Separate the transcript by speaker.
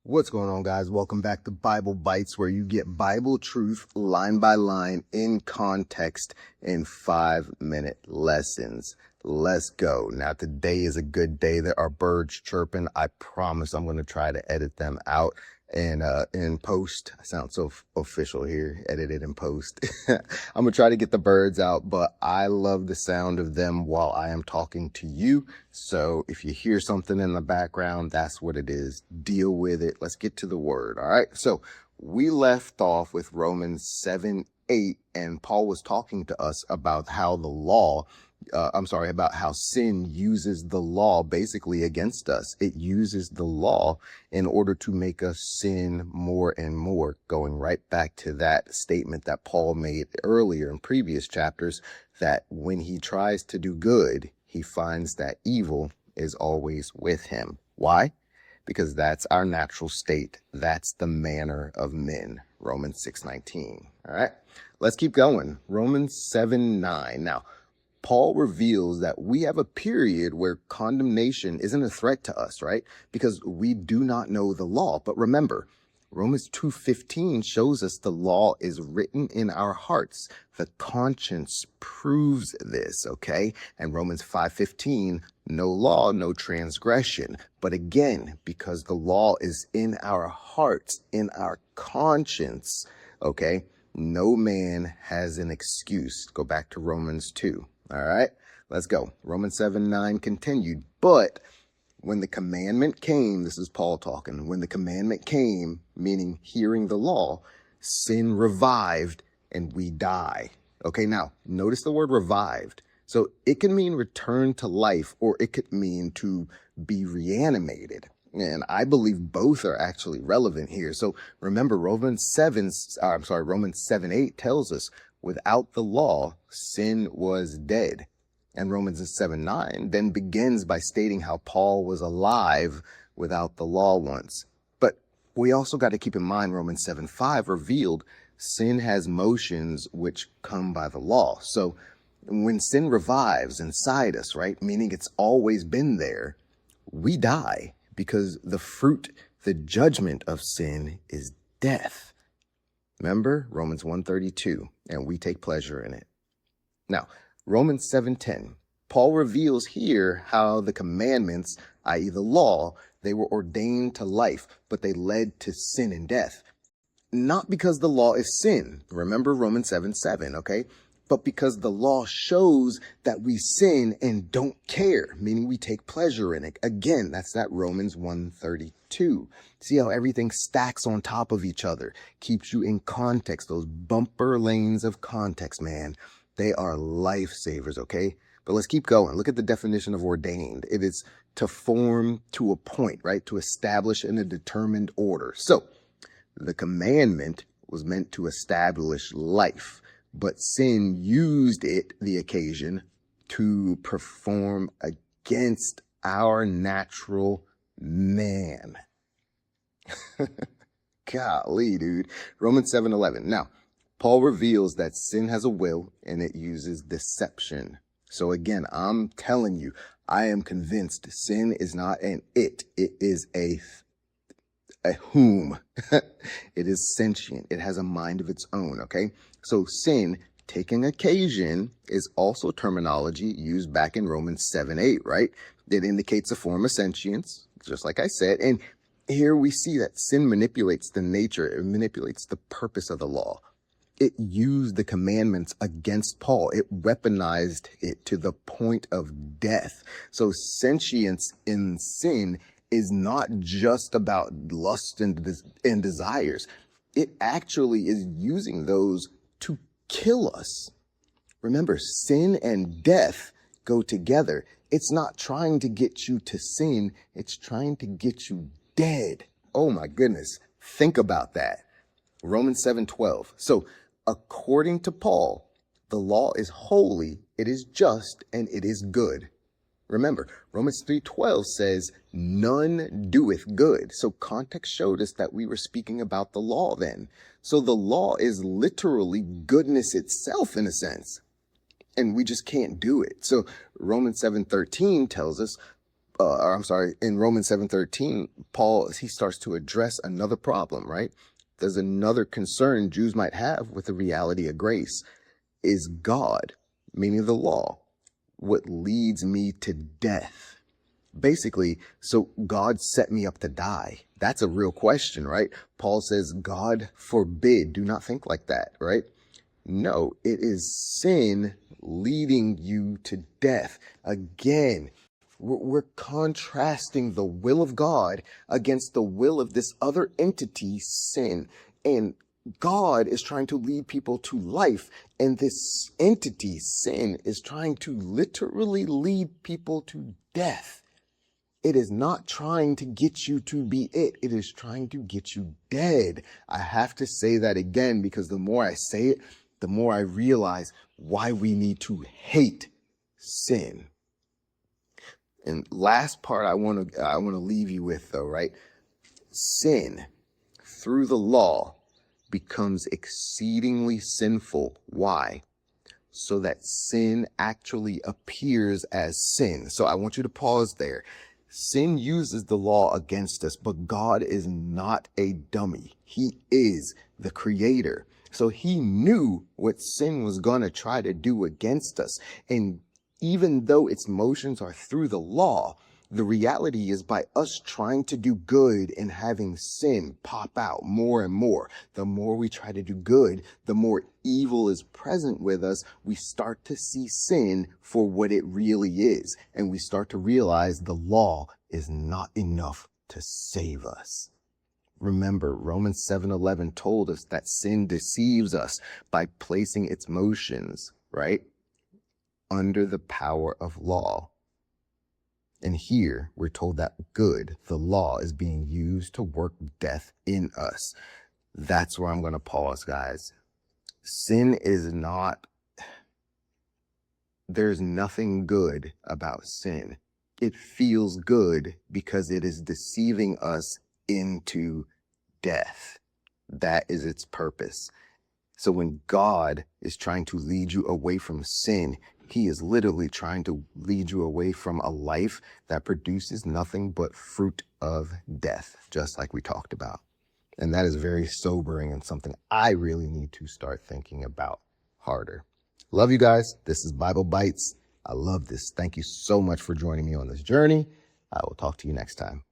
Speaker 1: What's going on, guys? Welcome back to Bible Bites, where you get Bible truth line by line in context in 5-minute lessons. Let's go. Now, today is a good day. There are birds chirping. I promise I'm going to try to edit them out and in post. I sound so official here, edited in post. I'm going to try to get the birds out, but I love the sound of them while I am talking to you. So if you hear something in the background, that's what it is. Deal with it. Let's get to the word. All right. So we left off with Romans 7:8, and Paul was talking to us about how about how sin uses the law basically against us. It uses the law in order to make us sin more and more, going right back to that statement that Paul made earlier in previous chapters, that when he tries to do good, he finds that evil is always with him. Why? Because that's our natural state. That's the manner of men. Romans 6:19. All right, let's keep going. Romans 7:9. Now, Paul reveals that we have a period where condemnation isn't a threat to us, right? Because we do not know the law. But remember, Romans 2:15 shows us the law is written in our hearts. The conscience proves this, okay? And Romans 5:15, no law, no transgression. But again, because the law is in our hearts, in our conscience, okay, no man has an excuse. Go back to Romans 2. All right, let's go. Romans 7:9 continued. But when the commandment came, this is Paul talking, when the commandment came, meaning hearing the law, sin revived and we die. Okay, now notice the word revived. So it can mean return to life, or it could mean to be reanimated. And I believe both are actually relevant here. So remember, Romans 7:8 tells us without the law, sin was dead. And Romans 7:9 then begins by stating how Paul was alive without the law once. But we also got to keep in mind Romans 7:5 revealed sin has motions which come by the law. So when sin revives inside us, right, meaning it's always been there, we die because the fruit, the judgment of sin is death. Remember Romans 1:32, and we take pleasure in it. Now, Romans 7:10, Paul reveals here how the commandments, i.e. the law, they were ordained to life, but they led to sin and death. Not because the law is sin. Remember Romans 7:7, okay? But because the law shows that we sin and don't care, meaning we take pleasure in it. Again, that's that Romans 1:32. See how everything stacks on top of each other, keeps you in context. Those bumper lanes of context, man, they are lifesavers, okay? But let's keep going. Look at the definition of ordained. It is to form, to appoint, right? To establish in a determined order. So the commandment was meant to establish life, but sin used it, the occasion, to perform against our natural man. Golly, dude. Romans 7:11. Now, Paul reveals that sin has a will and it uses deception. So again, I'm telling you, I am convinced sin is not an it. It is a whom. It is sentient. It has a mind of its own, okay? So sin, taking occasion, is also terminology used back in Romans 7:8, right? It indicates a form of sentience, just like I said. And here we see that sin manipulates the nature, it manipulates the purpose of the law. It used the commandments against Paul. It weaponized it to the point of death. So sentience in sin is not just about lust and desires. It actually is using those to kill us. Remember, sin and death go together. It's not trying to get you to sin. It's trying to get you dead. Oh my goodness. Think about that. Romans 7:12. So according to Paul, the law is holy, it is just, and it is good. Remember, Romans 3:12 says, none doeth good. So context showed us that we were speaking about the law then. So the law is literally goodness itself in a sense, and we just can't do it. So Romans 7:13 tells us, or I'm sorry, in Romans 7:13, Paul, he starts to address another problem, right? There's another concern Jews might have with the reality of grace. Is God, meaning the law, what leads me to death? Basically, so God set me up to die. That's a real question, right? Paul says, God forbid, do not think like that, right? No, it is sin leading you to death. Again, we're contrasting the will of God against the will of this other entity, sin. And God is trying to lead people to life. And this entity, sin, is trying to literally lead people to death. It is not trying to get you to be it. It is trying to get you dead. I have to say that again, because the more I say it, the more I realize why we need to hate sin. And last part I want to leave you with, though, right? Sin through the law becomes exceedingly sinful. Why? So that sin actually appears as sin. So I want you to pause there. Sin uses the law against us, but God is not a dummy. He is the creator. So he knew what sin was going to try to do against us. And even though its motions are through the law, the reality is by us trying to do good and having sin pop out more and more. The more we try to do good, the more evil is present with us. We start to see sin for what it really is. And we start to realize the law is not enough to save us. Remember, Romans 7:11 told us that sin deceives us by placing its motions, right, under the power of law. And here we're told that good, the law, is being used to work death in us. That's where I'm going to pause, guys. Sin is not, there's nothing good about sin. It feels good because it is deceiving us into death. That is its purpose. So when God is trying to lead you away from sin, he is literally trying to lead you away from a life that produces nothing but fruit of death, just like we talked about. And that is very sobering and something I really need to start thinking about harder. Love you guys. This is Bible Bites. I love this. Thank you so much for joining me on this journey. I will talk to you next time.